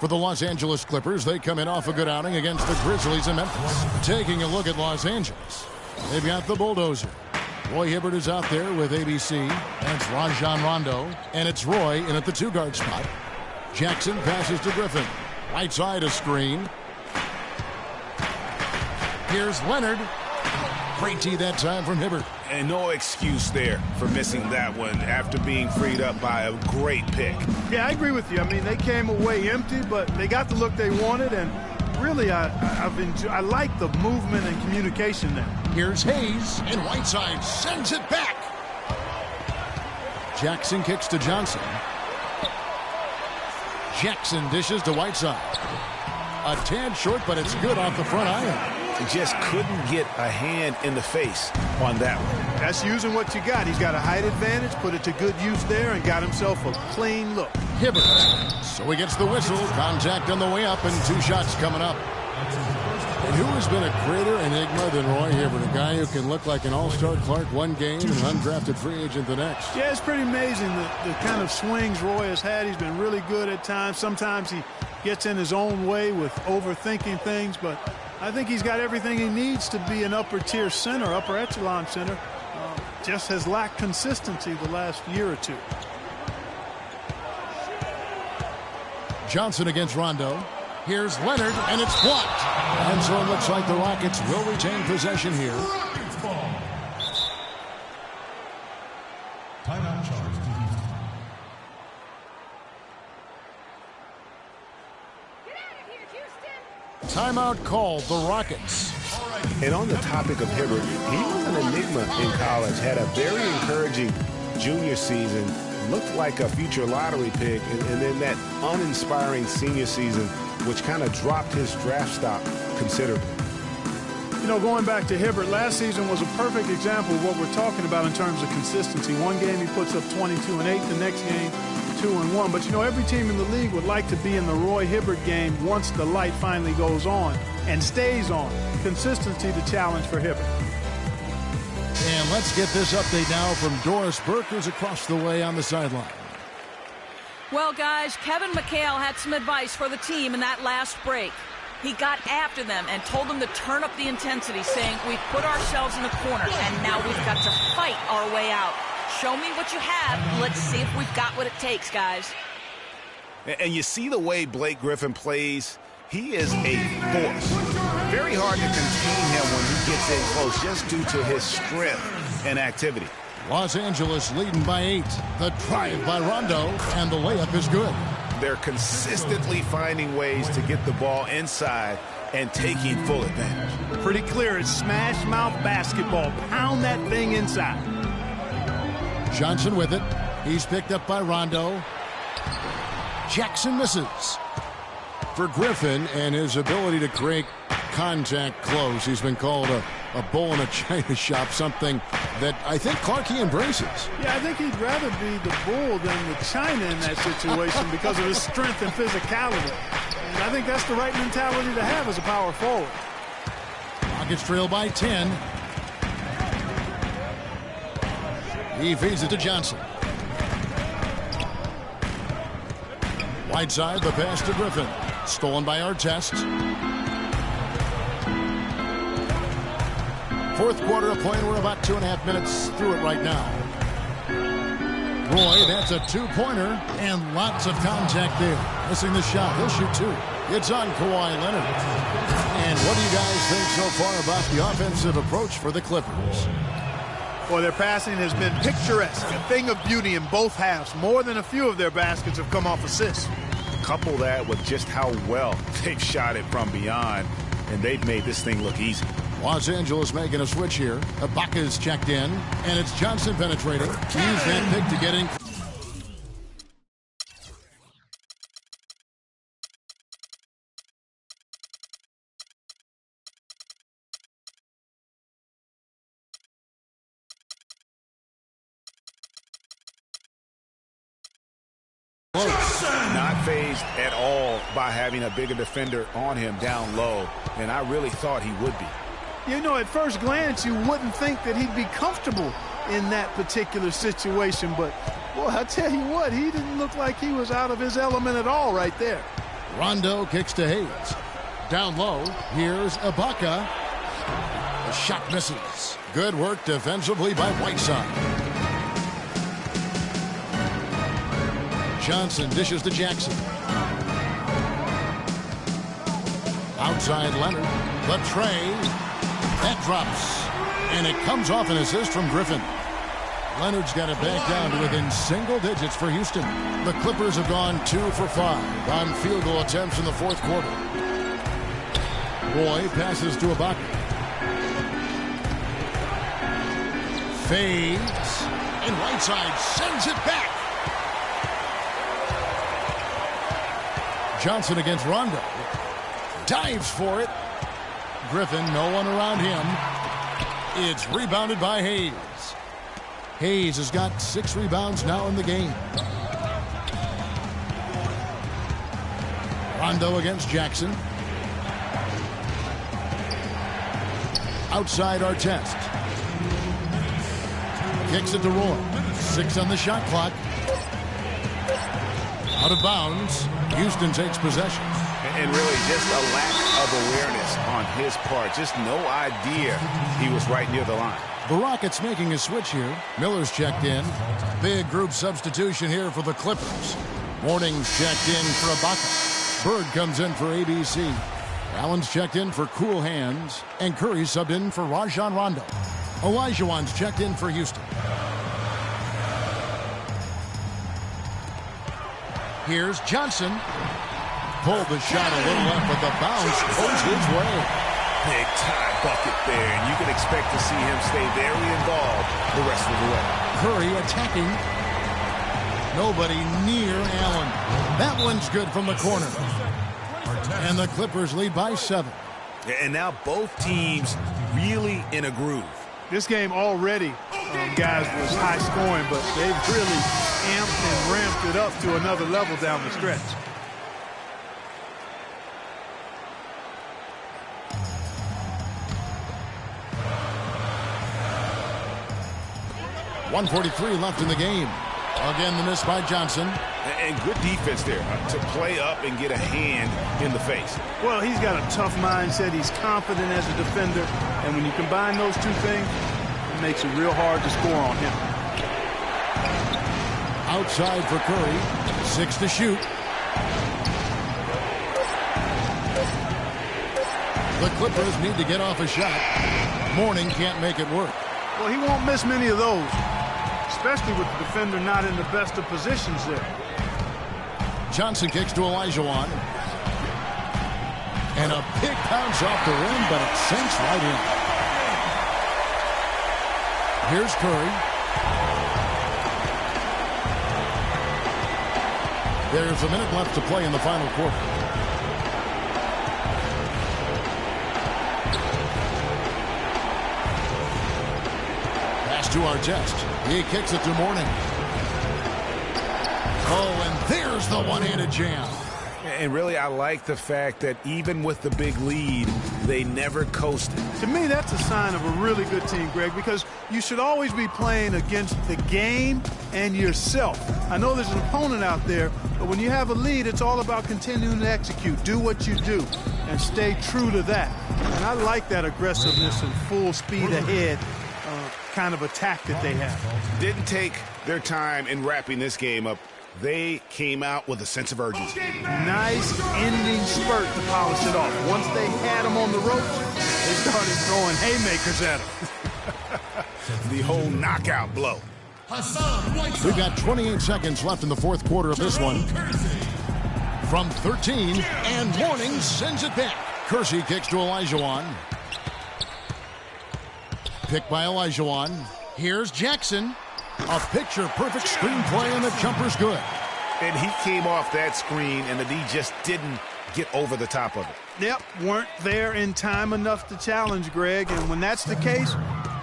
For the Los Angeles Clippers, they come in off a good outing against the Grizzlies in Memphis. Taking a look at Los Angeles, they've got the bulldozer. Roy Hibbert is out there with ABC. That's Rajon Rondo. And it's Roy in at the 2-guard spot. Jackson passes to Griffin. Right side a screen. Here's Leonard. Great tee that time from Hibbert. And no excuse there for missing that one after being freed up by a great pick. Yeah, I agree with you. I mean, they came away empty, but they got the look they wanted, and really, I like the movement and communication there. Here's Hayes, and Whiteside sends it back. Jackson kicks to Johnson. Jackson dishes to Whiteside. A tad short, but it's good off the front iron. Just couldn't get a hand in the face on that one. That's using what you got. He's got a height advantage, put it to good use there, and got himself a clean look. Hibbert. So he gets the whistle. Contact on the way up, and 2 shots coming up. And who has been a greater enigma than Roy Hibbert? A guy who can look like an all-star Clark one game and an undrafted free agent the next. Yeah, it's pretty amazing the kind of swings Roy has had. He's been really good at times. Sometimes he gets in his own way with overthinking things, but I think he's got everything he needs to be an upper-tier center, upper echelon center. Just has lacked consistency the last year or two. Johnson against Rondo. Here's Leonard, and it's blocked. And so it looks like the Rockets will retain possession here. Timeout charge to Houston. Timeout called, the Rockets. And on the topic of Hibbert, he was an enigma in college, had a very encouraging junior season, looked like a future lottery pick, and then that uninspiring senior season, which kind of dropped his draft stock considerably. You know, going back to Hibbert, last season was a perfect example of what we're talking about in terms of consistency. One game he puts up 22 and 8, the next game 2 and 1. But you know, every team in the league would like to be in the Roy Hibbert game once the light finally goes on and stays on. Consistency the challenge for Hibbert. And let's get this update now from Doris Burke, who's across the way on the sideline. Well, guys, Kevin McHale had some advice for the team in that last break. He got after them and told them to turn up the intensity, saying, we've put ourselves in the corner, and now we've got to fight our way out. Show me what you have. Let's see if we've got what it takes, guys. And you see the way Blake Griffin plays. He is a force. Very hard to contain him when he gets in close, just due to his strength and activity. Los Angeles leading by 8. The drive by Rondo, and the layup is good. They're consistently finding ways to get the ball inside and taking full advantage. Pretty clear, it's smash mouth basketball. Pound that thing inside. Johnson with it. He's picked up by Rondo. Jackson misses. For Griffin and his ability to create contact close, he's been called a bull in a china shop, something that I think Clarkie embraces. Yeah, I think he'd rather be the bull than the china in that situation because of his strength and physicality. And I think that's the right mentality to have as a power forward. Rockets trail by 10. He feeds it to Johnson. Whiteside, the pass to Griffin. Stolen by Artest. Fourth quarter of play, and we're about 2.5 minutes through it right now. Roy, that's a 2-pointer, and lots of contact there. Missing the shot. He'll shoot 2. It's on Kawhi Leonard. And what do you guys think so far about the offensive approach for the Clippers? Well, their passing has been picturesque, a thing of beauty in both halves. More than a few of their baskets have come off assists. Couple that with just how well they've shot it from beyond, and they've made this thing look easy. Los Angeles making a switch here. Ibaka's checked in, and it's Johnson penetrating. Use that pick to get in. Not phased at all by having a bigger defender on him down low, and I really thought he would be. You know, at first glance, you wouldn't think that he'd be comfortable in that particular situation, but, boy, I tell you what, he didn't look like he was out of his element at all right there. Rondo kicks to Hayes. Down low, here's Ibaka. The shot misses. Good work defensively by Whiteside. Johnson dishes to Jackson. Outside Leonard. The tray. That drops. And it comes off an assist from Griffin. Leonard's got it back down to within single digits for Houston. The Clippers have gone 2 for 5 on field goal attempts in the fourth quarter. Roy passes to Ibaka. Fades. And Whiteside sends it back. Johnson against Rondo. Dives for it. Griffin, no one around him. It's rebounded by Hayes. Hayes has got 6 rebounds now in the game. Rondo against Jackson. Outside Artest. Kicks it to Roy. 6 on the shot clock. Out of bounds. Houston takes possession. And really just a lack of awareness on his part. Just no idea he was right near the line. The Rockets making a switch here. Miller's checked in. Big group substitution here for the Clippers. Morning's checked in for Ibaka. Bird comes in for ABC. Allen's checked in for Cool Hands. And Curry subbed in for Rajon Rondo. Olajuwon's checked in for Houston. Here's Johnson. Pulled the shot a little up, but the bounce goes his way. Big time bucket there, and you can expect to see him stay very involved the rest of the way. Curry attacking. Nobody near Allen. That one's good from the corner. And the Clippers lead by 7. And now both teams really in a groove. This game already, guys, was high scoring, but they've really amped and ramped it up to another level down the stretch. 1:43 left in the game. Again, the miss by Johnson. And good defense there to play up and get a hand in the face. Well, he's got a tough mindset. He's confident as a defender. And when you combine those two things, it makes it real hard to score on him. Outside for Curry. 6 to shoot. The Clippers need to get off a shot. Mourning can't make it work. Well, he won't miss many of those, especially with the defender not in the best of positions there. Johnson kicks to Olajuwon. And a big bounce off the rim, but it sinks right in. Here's Curry. There's a minute left to play in the final quarter. Pass to Artest. He kicks it to Mourning. Oh, and there's the one-handed jam. And really, I like the fact that even with the big lead, they never coasted. To me, that's a sign of a really good team, Greg, because you should always be playing against the game and yourself. I know there's an opponent out there, but when you have a lead, it's all about continuing to execute. Do what you do and stay true to that. And I like that aggressiveness and full speed ahead kind of attack that they have. Didn't take their time in wrapping this game up. They came out with a sense of urgency. Nice ending spurt to polish it off. Once they had him on the ropes, they started throwing haymakers at him. The whole knockout blow. We've got 28 seconds left in the fourth quarter of this one. From 13, and Mourning sends it back. Kersey kicks to Olajuwon. Picked by Olajuwon. Here's Jackson. A picture-perfect screenplay, and the jumper's good. And he came off that screen, and the D just didn't get over the top of it. Yep, weren't there in time enough to challenge Greg, and when that's the case,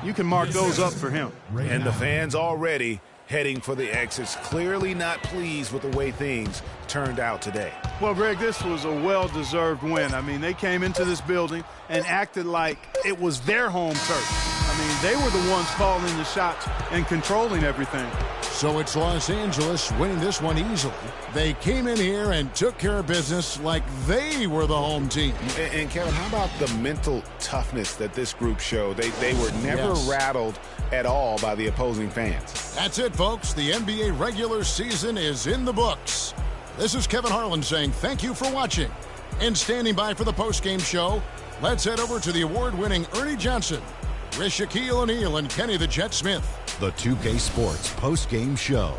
you can mark those up for him. And the fans already heading for the exits, clearly not pleased with the way things turned out today. Well, Greg, this was a well-deserved win. I mean, they came into this building and acted like it was their home turf. I mean, they were the ones calling the shots and controlling everything. So it's Los Angeles winning this one easily. They came in here and took care of business like they were the home team. And Kevin, how about the mental toughness that this group showed? They were never rattled at all by the opposing fans. That's it, folks. The NBA regular season is in the books. This is Kevin Harlan saying thank you for watching. And standing by for the postgame show, let's head over to the award-winning Ernie Johnson with Shaquille O'Neal and Kenny the Jet Smith. The 2K Sports postgame show.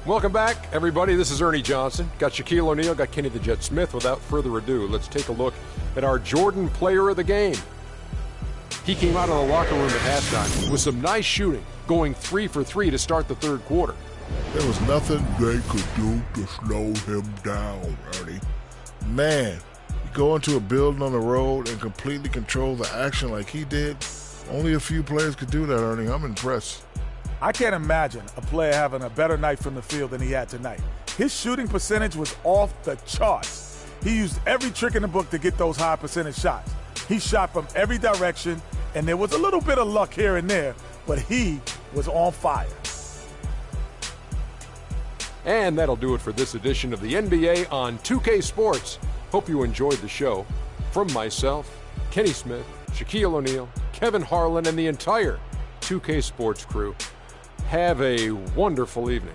Welcome back, everybody. This is Ernie Johnson. Got Shaquille O'Neal, got Kenny the Jet Smith. Without further ado, let's take a look at our Jordan player of the game. He came out of the locker room at halftime with some nice shooting, going 3 for 3 to start the third quarter. There was nothing they could do to slow him down, Ernie. Man, you go into a building on the road and completely control the action like he did. Only a few players could do that, Ernie. I'm impressed. I can't imagine a player having a better night from the field than he had tonight. His shooting percentage was off the charts. He used every trick in the book to get those high percentage shots. He shot from every direction, and there was a little bit of luck here and there, but he was on fire. And that'll do it for this edition of the NBA on 2K Sports. Hope you enjoyed the show. From myself, Kenny Smith, Shaquille O'Neal, Kevin Harlan, and the entire 2K Sports crew, have a wonderful evening.